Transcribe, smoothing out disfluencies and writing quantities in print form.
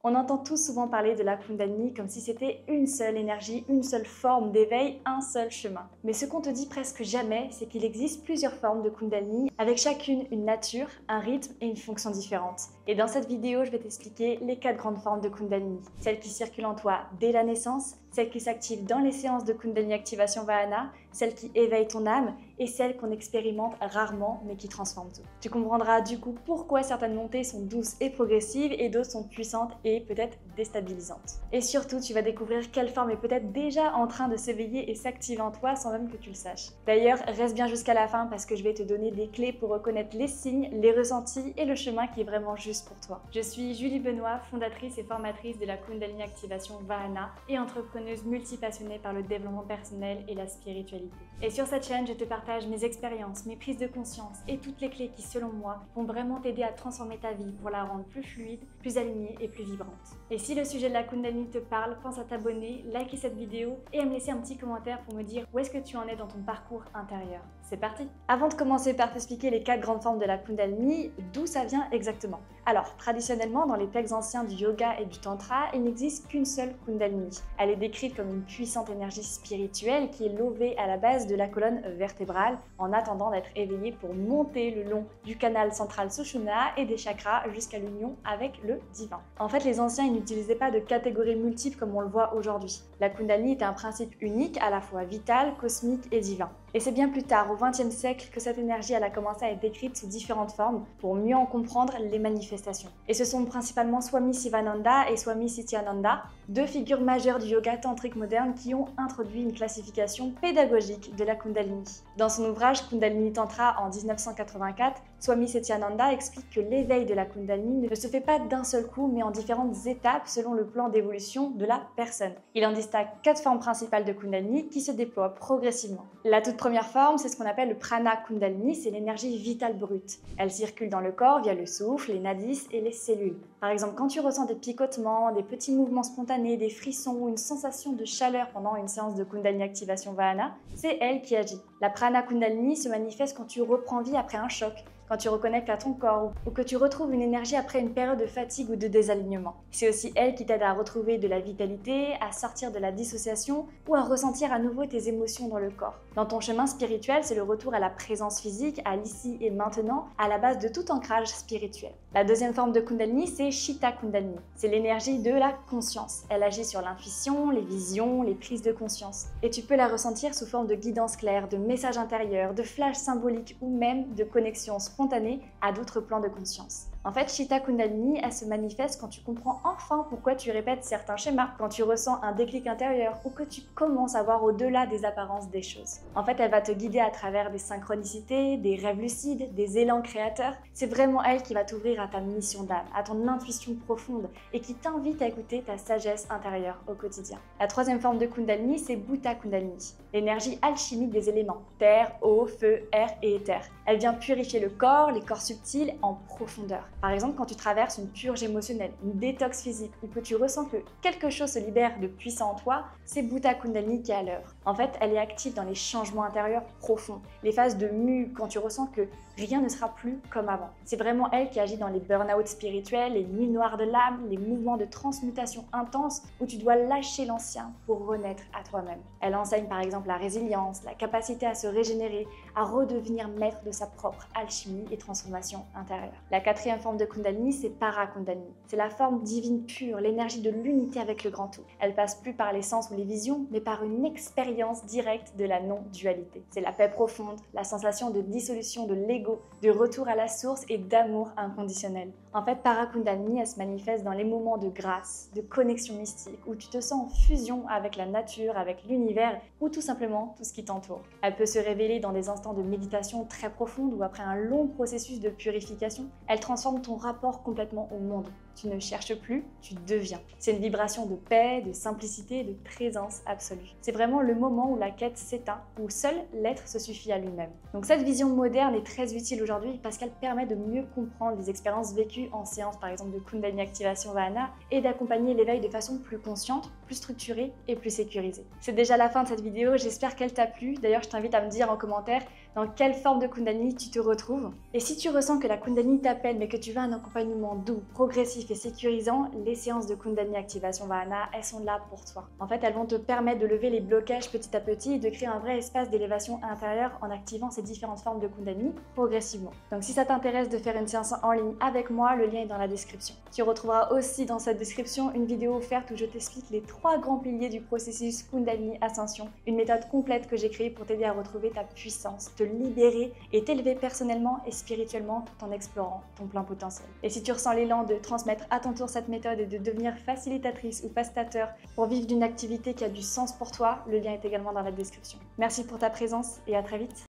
On entend tous souvent parler de la Kundalini comme si c'était une seule énergie, une seule forme d'éveil, un seul chemin. Mais ce qu'on te dit presque jamais, c'est qu'il existe plusieurs formes de Kundalini, avec chacune une nature, un rythme et une fonction différente. Et dans cette vidéo, je vais t'expliquer les 4 grandes formes de Kundalini. Celles qui circulent en toi dès la naissance, celles qui s'activent dans les séances de Kundalini Activation Vahana, celles qui éveillent ton âme et celles qu'on expérimente rarement mais qui transforment tout. Tu comprendras du coup pourquoi certaines montées sont douces et progressives et d'autres sont puissantes et peut-être déstabilisantes. Et surtout, tu vas découvrir quelle forme est peut-être déjà en train de s'éveiller et s'activer en toi sans même que tu le saches. D'ailleurs, reste bien jusqu'à la fin parce que je vais te donner des clés pour reconnaître les signes, les ressentis et le chemin qui est vraiment juste pour toi. Je suis Julie Benoît, fondatrice et formatrice de la Kundalini Activation Vahana et entrepreneuse multipassionnée par le développement personnel et la spiritualité. Et sur cette chaîne, je te partage mes expériences, mes prises de conscience et toutes les clés qui, selon moi, vont vraiment t'aider à transformer ta vie pour la rendre plus fluide, plus alignée et plus vibrante. Et si le sujet de la Kundalini te parle, pense à t'abonner, liker cette vidéo et à me laisser un petit commentaire pour me dire où est-ce que tu en es dans ton parcours intérieur. C'est parti! Avant de commencer par t'expliquer les 4 grandes formes de la Kundalini, d'où ça vient exactement? Alors, traditionnellement, dans les textes anciens du yoga et du tantra, il n'existe qu'une seule Kundalini. Elle est décrite comme une puissante énergie spirituelle qui est levée à la base de la colonne vertébrale en attendant d'être éveillée pour monter le long du canal central Sushumna et des chakras jusqu'à l'union avec le divin. En fait, les anciens n'utilisaient pas de catégories multiples comme on le voit aujourd'hui. La Kundalini est un principe unique, à la fois vital, cosmique et divin. Et c'est bien plus tard, au XXe siècle, que cette énergie a commencé à être décrite sous différentes formes pour mieux en comprendre les manifestations. Et ce sont principalement Swami Sivananda et Swami Sityananda, 2 figures majeures du yoga tantrique moderne qui ont introduit une classification pédagogique de la Kundalini. Dans son ouvrage Kundalini Tantra en 1984, Swami Sityananda explique que l'éveil de la Kundalini ne se fait pas d'un seul coup mais en différentes étapes selon le plan d'évolution de la personne. Il en distingue 4 formes principales de Kundalini qui se déploient progressivement. La toute première forme, c'est ce qu'on appelle le prana Kundalini, c'est l'énergie vitale brute. Elle circule dans le corps via le souffle, les nadis et les cellules. Par exemple, quand tu ressens des picotements, des petits mouvements spontanés, des frissons ou une sensation de chaleur pendant une séance de Kundalini Activation Vahana, c'est elle qui agit. La prana Kundalini se manifeste quand tu reprends vie après un choc, quand tu reconnectes à ton corps ou que tu retrouves une énergie après une période de fatigue ou de désalignement. C'est aussi elle qui t'aide à retrouver de la vitalité, à sortir de la dissociation ou à ressentir à nouveau tes émotions dans le corps. Dans ton chemin spirituel, c'est le retour à la présence physique, à l'ici et maintenant, à la base de tout ancrage spirituel. La deuxième forme de Kundalini, c'est Chitta Kundalini. C'est l'énergie de la conscience. Elle agit sur l'intuition, les visions, les prises de conscience. Et tu peux la ressentir sous forme de guidance claire, de messages intérieurs, de flashs symboliques ou même de connexions spontanée à d'autres plans de conscience. En fait, Chitta Kundalini, elle se manifeste quand tu comprends enfin pourquoi tu répètes certains schémas, quand tu ressens un déclic intérieur ou que tu commences à voir au-delà des apparences des choses. En fait, elle va te guider à travers des synchronicités, des rêves lucides, des élans créateurs. C'est vraiment elle qui va t'ouvrir à ta mission d'âme, à ton intuition profonde et qui t'invite à écouter ta sagesse intérieure au quotidien. La troisième forme de Kundalini, c'est Bhuta Kundalini, l'énergie alchimique des éléments, terre, eau, feu, air et éther. Elle vient purifier le corps, les corps subtils en profondeur. Par exemple, quand tu traverses une purge émotionnelle, une détox physique ou que tu ressens que quelque chose se libère de puissant en toi, c'est Bhuta Kundalini qui est à l'œuvre. En fait, elle est active dans les changements intérieurs profonds, les phases de mue quand tu ressens que rien ne sera plus comme avant. C'est vraiment elle qui agit dans les burn-out spirituels, les nuits noires de l'âme, les mouvements de transmutation intenses où tu dois lâcher l'ancien pour renaître à toi-même. Elle enseigne par exemple la résilience, la capacité à se régénérer, à redevenir maître de sa propre alchimie et transformation intérieure. La quatrième forme de Kundalini, c'est Para Kundalini. C'est la forme divine pure, l'énergie de l'unité avec le grand tout. Elle passe plus par les sens ou les visions, mais par une expérience directe de la non-dualité. C'est la paix profonde, la sensation de dissolution de l'ego, de retour à la source et d'amour inconditionnel. En fait, Para Kundalini, elle se manifeste dans les moments de grâce, de connexion mystique, où tu te sens en fusion avec la nature, avec l'univers, ou tout simplement tout ce qui t'entoure. Elle peut se révéler dans des instants de méditation très profonde ou après un long processus de purification. Elle transforme ton rapport complètement au monde. Tu ne cherches plus, tu deviens. C'est une vibration de paix, de simplicité, de présence absolue. C'est vraiment le moment où la quête s'éteint, où seul l'être se suffit à lui-même. Donc cette vision moderne est très utile aujourd'hui parce qu'elle permet de mieux comprendre les expériences vécues en séance par exemple de Kundalini Activation Vahana et d'accompagner l'éveil de façon plus consciente plus structurée et plus sécurisée. C'est déjà la fin de cette vidéo, j'espère qu'elle t'a plu. D'ailleurs, je t'invite à me dire en commentaire dans quelle forme de Kundalini tu te retrouves. Et si tu ressens que la Kundalini t'appelle mais que tu veux un accompagnement doux, progressif et sécurisant, les séances de Kundalini Activation Vahana, elles sont là pour toi. En fait, elles vont te permettre de lever les blocages petit à petit et de créer un vrai espace d'élévation intérieure en activant ces différentes formes de Kundalini progressivement. Donc si ça t'intéresse de faire une séance en ligne avec moi, le lien est dans la description. Tu retrouveras aussi dans cette description une vidéo offerte où je t'explique les 3 grands piliers du processus Kundalini Ascension, une méthode complète que j'ai créée pour t'aider à retrouver ta puissance, te libérer et t'élever personnellement et spirituellement tout en explorant ton plein potentiel. Et si tu ressens l'élan de transmettre à ton tour cette méthode et de devenir facilitatrice ou facilitateur pour vivre d'une activité qui a du sens pour toi, le lien est également dans la description. Merci pour ta présence et à très vite.